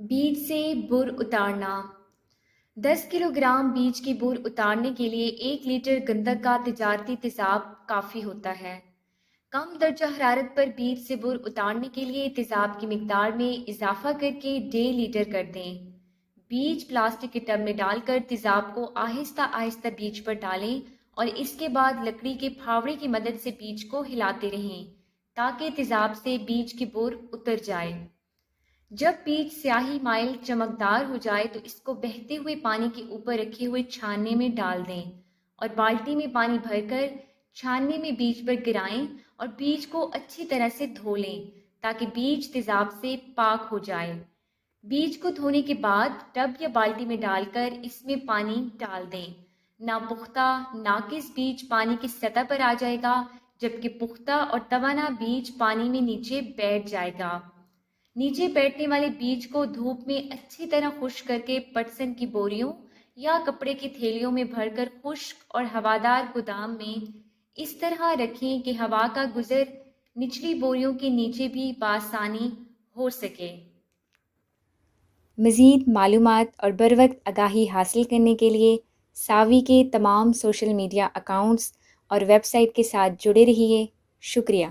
بیج سے بر اتارنا۔ 10 کلو گرام بیج کی بر اتارنے کے لیے 1 لیٹر گندک کا تجارتی تیزاب کافی ہوتا ہے۔ کم درجہ حرارت پر بیج سے بر اتارنے کے لیے تیزاب کی مقدار میں اضافہ کر کے 1.5 لیٹر کر دیں۔ بیج پلاسٹک کے ٹب میں ڈال کر تیزاب کو آہستہ آہستہ بیج پر ڈالیں اور اس کے بعد لکڑی کے پھاوڑے کی مدد سے بیج کو ہلاتے رہیں تاکہ تیزاب سے بیج کی بر اتر جائے۔ جب بیج سیاہی مائل چمکدار ہو جائے تو اس کو بہتے ہوئے پانی کے اوپر رکھے ہوئے چھاننے میں ڈال دیں اور بالٹی میں پانی بھر کر چھاننے میں بیج پر گرائیں اور بیج کو اچھی طرح سے دھو لیں تاکہ بیج تیزاب سے پاک ہو جائے۔ بیج کو دھونے کے بعد ٹب یا بالٹی میں ڈال کر اس میں پانی ڈال دیں۔ ناپختہ ناقص بیج پانی کی سطح پر آ جائے گا جبکہ پختہ اور توانا بیج پانی میں نیچے بیٹھ جائے گا۔ نیچے بیٹھنے والے بیج کو دھوپ میں اچھی طرح خشک کر کے پٹسن کی بوریوں یا کپڑے کی تھیلیوں میں بھر کر خشک اور ہوادار گودام میں اس طرح رکھیں کہ ہوا کا گزر نچلی بوریوں کے نیچے بھی بآسانی ہو سکے۔ مزید معلومات اور بروقت آگاہی حاصل کرنے کے لیے ساوی کے تمام سوشل میڈیا اکاؤنٹس اور ویب سائٹ کے ساتھ جڑے رہیے۔ شکریہ۔